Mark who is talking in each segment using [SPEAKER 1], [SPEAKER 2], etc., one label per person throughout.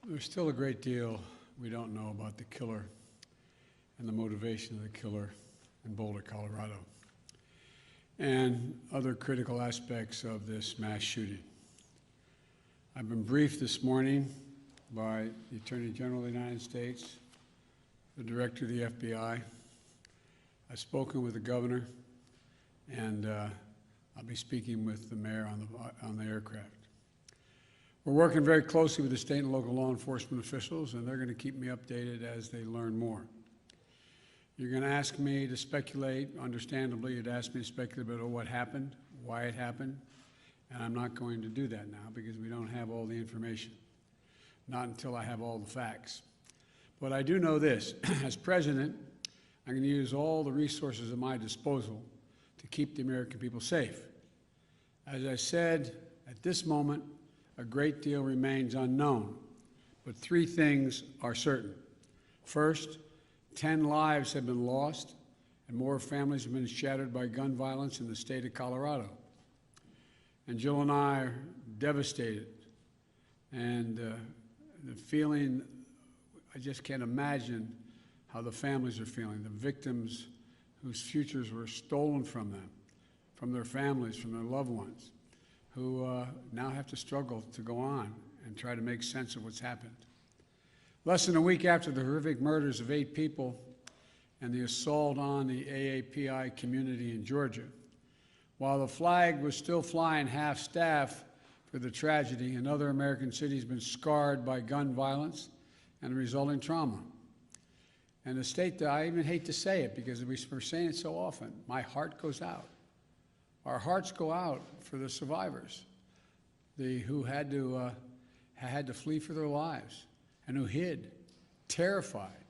[SPEAKER 1] There's still a great deal we don't know about the killer and the motivation of the killer in Boulder, Colorado, and other critical aspects of this mass shooting. I've been briefed this morning by the Attorney General of the United States, the Director of the FBI. I've spoken with the governor, and I'll be speaking with the mayor on the aircraft. We're working very closely with the state and local law enforcement officials, and they're going to keep me updated as they learn more. You're going to ask me to speculate. Understandably, you'd ask me to speculate about what happened, why it happened, and I'm not going to do that now because we don't have all the information, not until I have all the facts. But I do know this. As president, I'm going to use all the resources at my disposal to keep the American people safe. As I said, at this moment, a great deal remains unknown, but three things are certain. First, 10 lives have been lost and more families have been shattered by gun violence in the state of Colorado. And Jill and I are devastated, and the feeling, I just can't imagine how the families are feeling, the victims whose futures were stolen from them, from their families, from their loved ones, who now have to struggle to go on and try to make sense of what's happened. Less than a week after the horrific murders of 8 people and the assault on the AAPI community in Georgia, while the flag was still flying half-staff for the tragedy, another American city has been scarred by gun violence and the resulting trauma. And the state, I even hate to say it because we're saying it so often, my heart goes out. Our hearts go out for the survivors, who had to flee for their lives and who hid, terrified,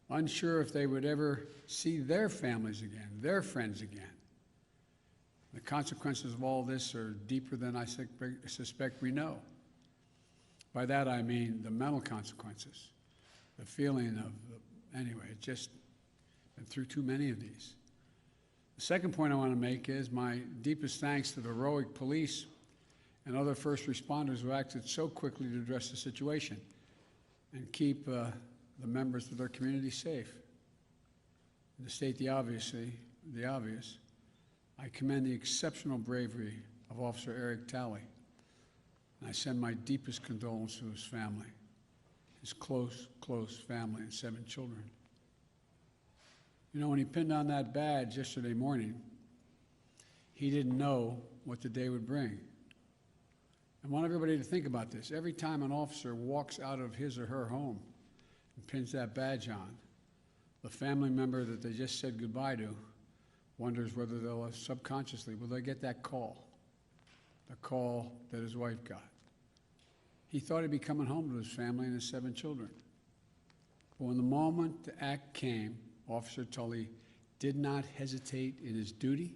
[SPEAKER 1] unsure if they would ever see their families again, their friends again. The consequences of all this are deeper than I suspect we know. By that I mean the mental consequences, the feeling of, anyway, it's just been through too many of these. The second point I want to make is my deepest thanks to the heroic police and other first responders who acted so quickly to address the situation and keep the members of their community safe. And to state the obvious, I commend the exceptional bravery of Officer Eric Talley, and I send my deepest condolences to his family, his close family and 7 children. You know, when he pinned on that badge yesterday morning, he didn't know what the day would bring. I want everybody to think about this. Every time an officer walks out of his or her home and pins that badge on, the family member that they just said goodbye to wonders whether they'll subconsciously, will they get that call, the call that his wife got. He thought he'd be coming home to his family and his 7 children. But when the moment the act came, Officer Tully did not hesitate in his duty,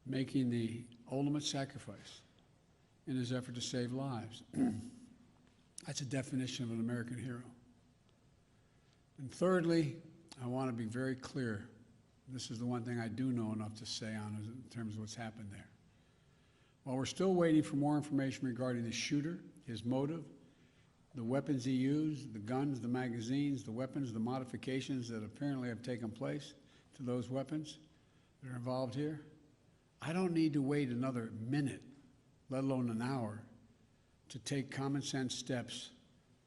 [SPEAKER 1] making the ultimate sacrifice in his effort to save lives. That's a definition of an American hero. And thirdly, I want to be very clear. This is the one thing I do know enough to say on in terms of what's happened there. While we're still waiting for more information regarding the shooter, his motive, the weapons he used, the guns, the magazines, the weapons, the modifications that apparently have taken place to those weapons that are involved here, I don't need to wait another minute, let alone an hour, to take common sense steps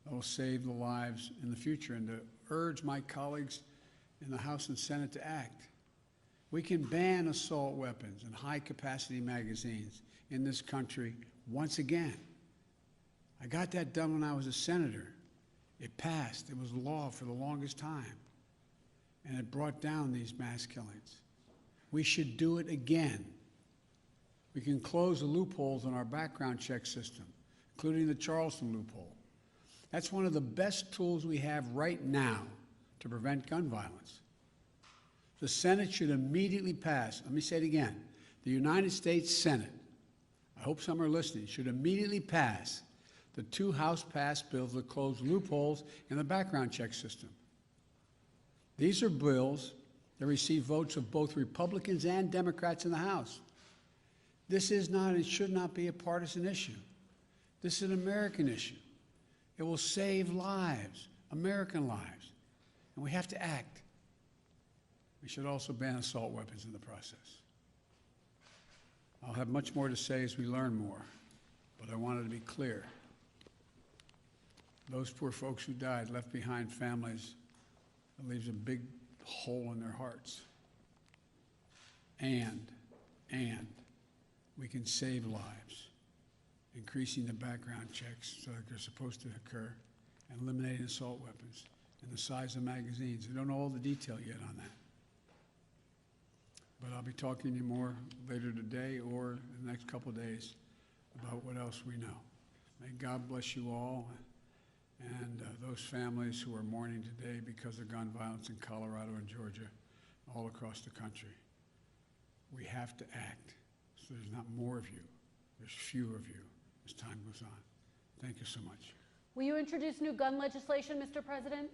[SPEAKER 1] that will save the lives in the future and to urge my colleagues in the House and Senate to act. We can ban assault weapons and high-capacity magazines in this country once again. I got that done when I was a senator. It passed. It was law for the longest time. And it brought down these mass killings. We should do it again. We can close the loopholes in our background check system, including the Charleston loophole. That's one of the best tools we have right now to prevent gun violence. The Senate should immediately pass, let me say it again, the United States Senate, I hope some are listening, should immediately pass the 2 House-passed bills that close loopholes in the background check system. These are bills that receive votes of both Republicans and Democrats in the House. This is not and should not be a partisan issue. This is an American issue. It will save lives, American lives, and we have to act. We should also ban assault weapons in the process. I'll have much more to say as we learn more, but I wanted to be clear. Those poor folks who died left behind families that leaves a big hole in their hearts. And we can save lives, increasing the background checks so that they're supposed to occur, and eliminating assault weapons, and the size of magazines. We don't know all the detail yet on that. But I'll be talking to you more later today or in the next couple of days about what else we know. May God bless you all and those families who are mourning today because of gun violence in Colorado and Georgia, all across the country. We have to act so there's not more of you, there's fewer of you as time goes on. Thank you so much.
[SPEAKER 2] Will you introduce new gun legislation, Mr. President?